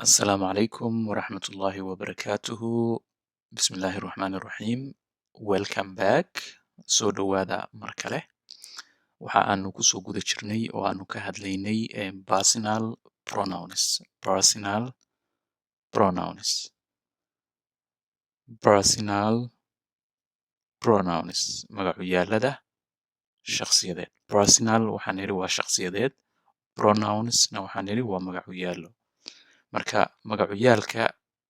السلام عليكم ورحمة الله وبركاته. بسم الله الرحمن الرحيم. Welcome back. Soo dhawaada mar kale. Waxa aanu kusoo guda jirnay oo aanu ka hadlaynay personal pronouns. Personal pronouns. Personal pronouns. Magacyaalada shakhsiyadeed. Personal waxaan nidhi waa shakhsiyadeed. Pronounsna waxaan nidhi waa magacyaalo. Marka magacyaalka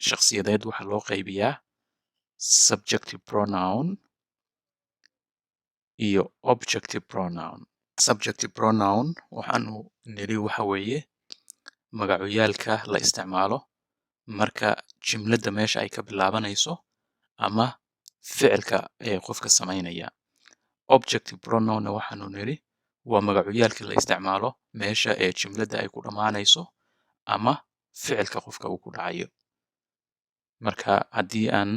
shakhsiyadeed waxaa loo qaybiyaa subjective pronoun iyo objective pronoun. Subjective pronoun waxaanu nidhi waxa weeye magacyaalka la isticmaalo marka jimladda meesha ay ka bilaabanayso ama ficilka ee qofka samaynaya. Objective pronoun waxaanu nidhi waa magacyaalka la isticmaalo meesha ee jimladda ay ku dhammaanayso ama ficilka qofka uu ku dhacayo. Marka haddii aan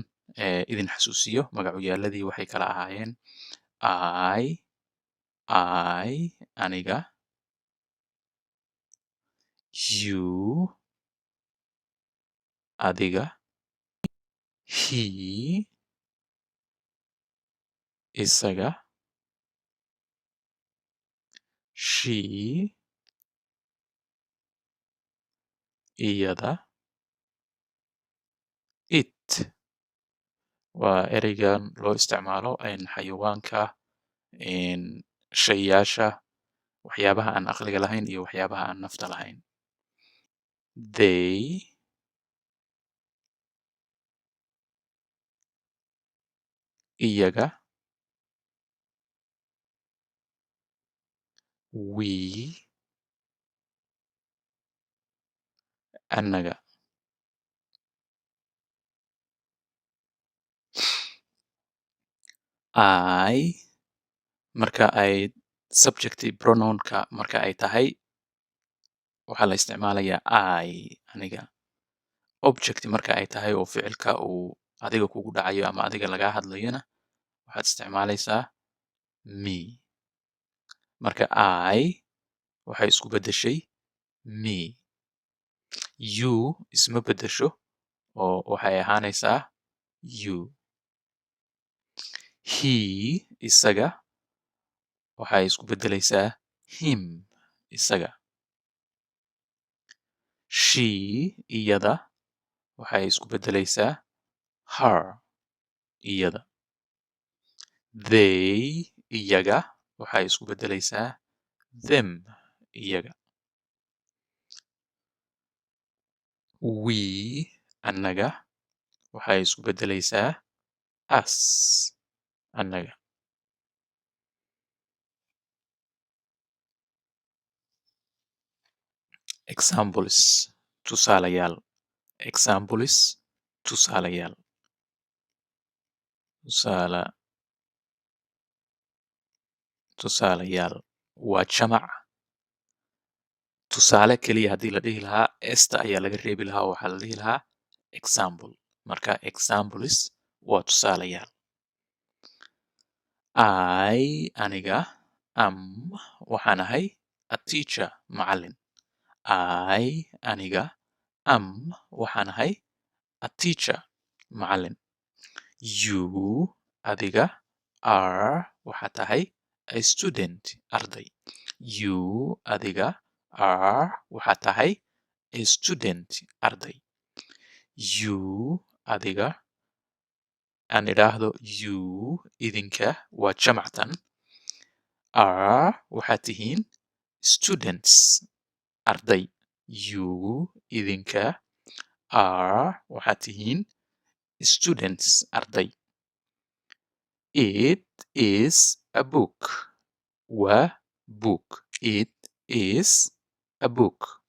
idin xasuusiyo magacyaaladii waxay kala ahaayeen aniga, you, adiga, he, isaga, she, iyada, it. Waa ereygan loo isticmaalo xayawaanka, shayyaasha, waxyaabaha aan aqliga lahayn iyo waxyaabaha aan nafta lahayn. They, iyaga, we, annaga. I, marka ay subjective pronoun-ka marka ay tahay waxaa la isticmaalayaa aniga. Object marka ay tahay oo ficilka uu adiga kugu dhacayo ama adiga lagaa hadlayona waxaad isticmaalaysaa me. Marka waxay isku beddeshay me. You isma beddesho oo waxay ahaanaysaa you. He, isaga, waxay isku beddelaysaa him, isaga. She, iyada, waxay isku beddelaysaa her, iyada. They, iyaga, waxay isku beddelaysaa them, iyaga. We, annaga, waxay isku beddelaysaa us, annaga. Examples, tusaalayaal. Examples, tusaalayaal. Tusaalayaal waa jamac. Tusaale keliya haddii la dhihi lahaa esta ayaa laga reebi lahaa oo waxaa la dhihi lahaa example. Marka examples waa tusaalayaal. Aniga waxaan ahay a teacher, macallin. Aniga waxaan ahay a teacher, macallin. You, adiga, waxaad tahay a student, arday. You, adiga, waxaad tahay a student, arday. You, adiga, aan idhaahdo you, idinka waa jamactan. Waxaad tihiin students, arday. You, idinka, waxaad tihiin students, arday. It is a book. Waa book. It is a book.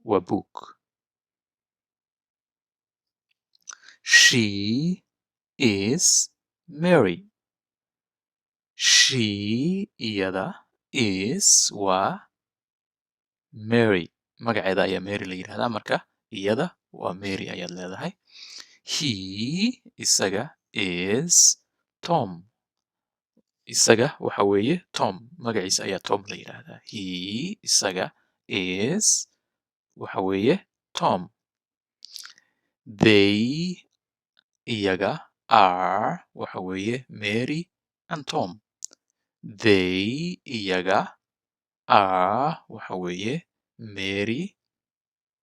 Waa book. She is Mary. She, iyada, is waa Mary. Magaceeda ayaa Mary la yidhahdaa marka iyada waa Mary ayaad leedahay. He, isaga, is Tom. Isaga waxa weeye Tom. Magaciisa ayaa Tom la yidhaahdaa. He, isaga, is waxa weeye Tom. They iyaga are waxa weeye Mary and Tom. They iyaga are waxa weeye Mary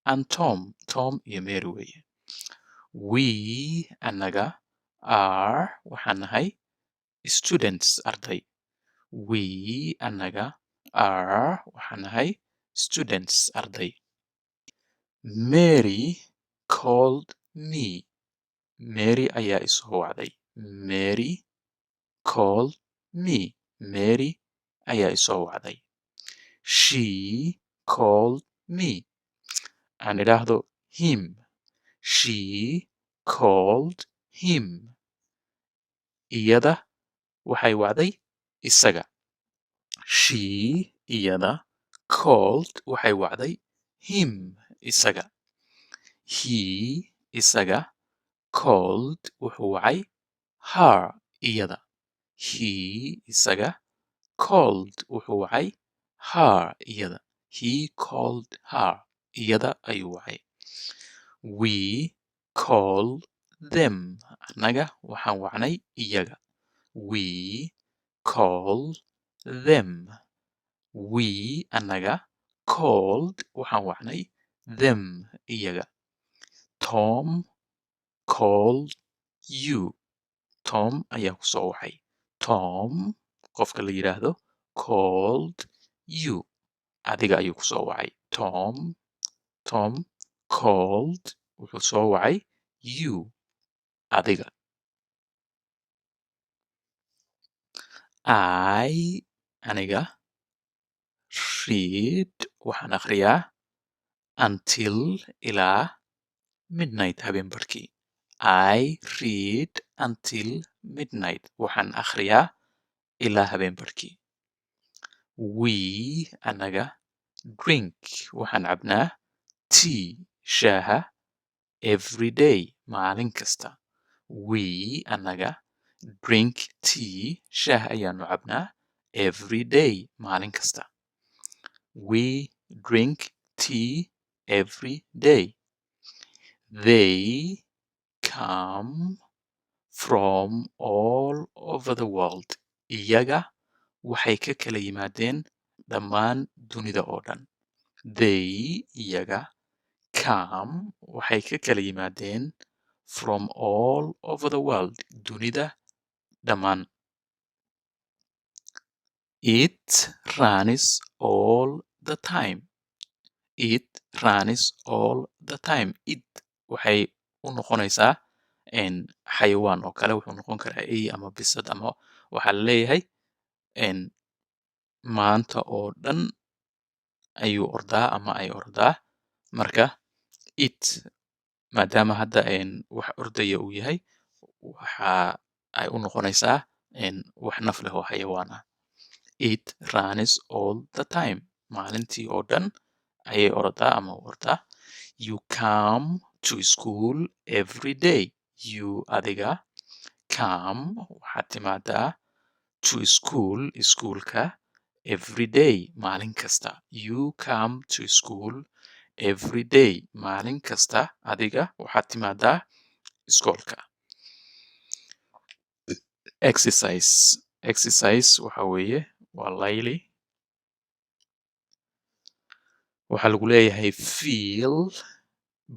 and Tom. Tom iyo Mary weeye. We anaga are waxaan nahay students arday. We anaga are waxaan nahay students arday. Mary called me. Mary ayaa isoo wacday. Mary called me. Mary ayaa isoo wacday. She called me. Aan idhaahdo him. She called him. Iyada waxay wacday isaga. She iyada called waxay wacday him isaga. He isaga called wuxuu wacay her iyada. He isaga called wuxuu wacay her iyada. He called her iyada ayuu wacay. We call them. Annaga waxaan wacnay iyaga. We call them. We annaga called waxaan wacnay them iyaga. Tom called you. Tom ayaa ku soo wacay. Tom qofka la yidhaahdo called you. Adiga ayuu ku soo wacay. Tom called wuxuu soo wacay you. Adiga. I aniga read waxaan akhriyaa until ilaa midnight habeen barkii. I read until midnight waxaan akhriyaa ilaa habeen barkii. We anaga drink waxaan cabnaa tea shaaha every day maalin kasta. We anaga drink tea shaah ayaanu cabnaa every day maalin kasta. We drink tea every day. They come from all over the world. Iyaga waxay ka kala yimaadeen dhammaan dunida oo dhan. They iyaga come waxay ka kala yimaadeen from all over the world. Dunida dhammaan. It runs all the time. It runs all the time. It waxay u noqonaysaa xayawaan oo kale wuxuu noqon karaa ey ama bisad ama waxaa la leeyahay maanta oo dhan ayuu ordaa ama ay ordaa. Marka it maadaama hadda wax ordaya uu yahay waxa ay u noqonaysaa wax naf leh oo xayawaan ah. It runs all the time. Maalintii oo dhan ayay ordaa ama u ordaa. You come to school every day. You adiga come waxaad timaadaa to school iskuulka every day maalin kasta. You come to school every day maalin kasta adiga waxaad timaadaa iskoolka. Exercise waxa weeye waa layli. Waxaa lagu leeyahay fill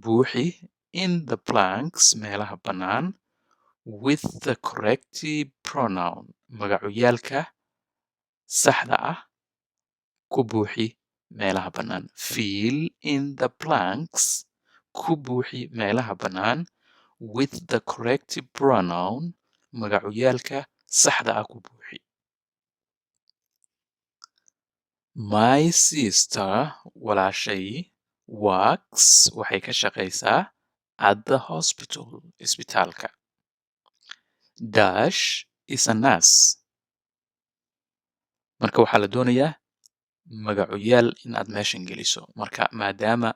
buuxi in the blanks meelaha bannaan with the correct pronoun. Magacyaalka saxda ah ku buuxi meelaha bannaan. Fill in the blanks ku buuxi meelaha bannaan with the correct pronoun. Magacyaalka saxda ah ku buuxi. My sister walaashay works waxay ka shaqaysaa at the hospital isbitaalka. Dash is a nurse. Marka waxaa la doonayaa magacuyaal in aad meeshan geliso. Marka maadaama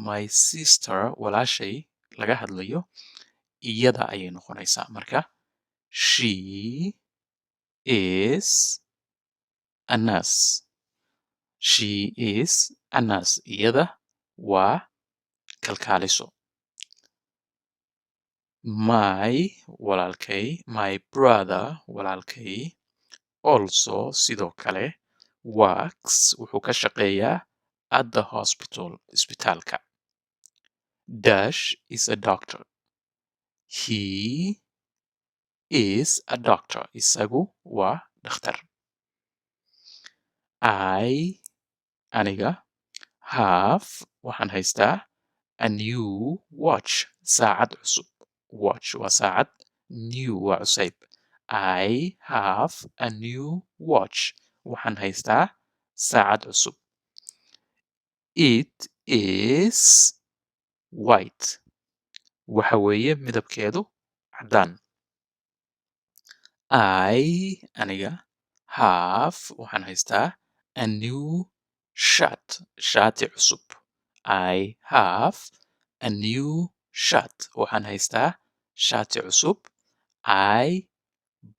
my sister walaashay laga hadlayo iyada ayay noqonaysaa. Marka she is a nurse. She is a nurse. Iyada waa kalkaaliso. My walaalkay, my brother walaalkay, also sidoo kale works wuxuu ka shaqeeyaa at the hospital isbitaalka. Dash is a doctor. He is a doctor. Isagu waa dhakhtar. I aniga have waxaan haystaa a new watch saacad cusub. Watch waa saacad, new waa cusayb. I have a new watch waxaan haystaa saacad cusub. It is white waxa weeye midabkeedu caddaan. I aniga have waxaan haystaa a new shirt shaati cusub. I have a new shirt waxaan haystaa shaati cusub. I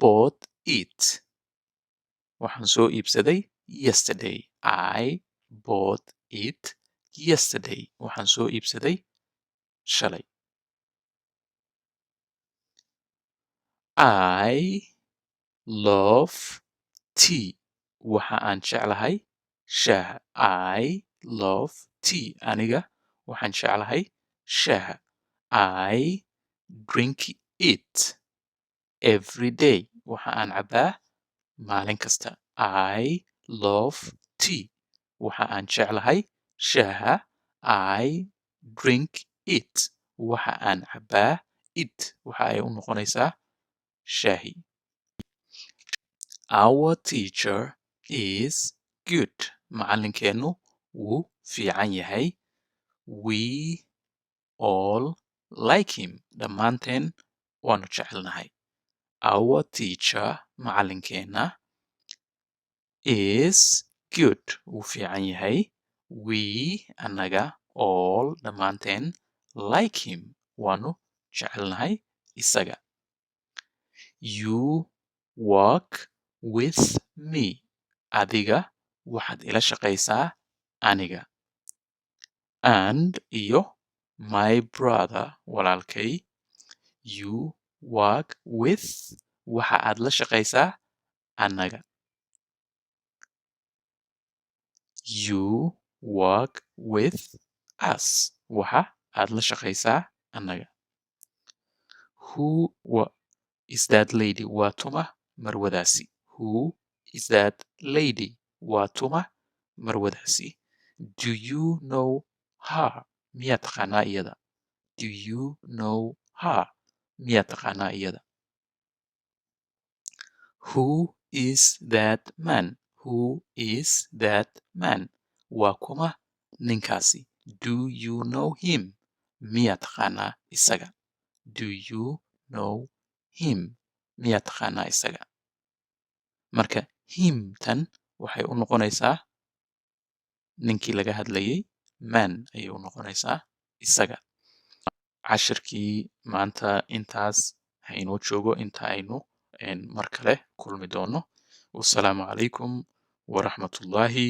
bought it waxaan soo iibsaday yesterday. I bought it yesterday waxaan soo iibsaday shalay. I love tea waxa aan jeclahay shaaha. I love tea aniga waxaan jeclahay shaaha. I drink it every day waxa aan cabbaa maalin kasta. I love tea waxa aan jeclahay shaaha. I drink it waxa aan cabbaa it waxa ay u noqonaysaa shaahi. Our teacher is good macallinkeennu wuu fiican yahay. We all like him dhammaanteen waanu jecelnahay. Our teacher macallinkeenna is good wuu fiican yahay. We annaga all dhammaanteen like him waanu jecelnahay isaga. You work with me adiga waxaad ila shaqaysaa aniga. And iyo my brother walaalkay. You work with waxa aad la shaqaysaa annaga. You work with us waxa aad la shaqaysaa annaga. Who is that lady waa tuma marwadaasi. Who is that lady waa tuma marwadaasi. Do you know her miyaad taqaanaa iyada. Do you know her miyaad taqaanaa iyada. Who is that man. Who is that man waa kuma ninkaasi. Do you know him miyaad taqaanaa isaga. Do you know him miyaad taqaanaa isaga. Marka him tan waxay u noqonaysaa ninkii laga hadlayay. Man ayay u noqonaysaa isaga. Cashirkii maanta intaas ha inoo joogo inta aynu mar kale kulmi doono. Wassalaamu calaykum waraxmatullaahi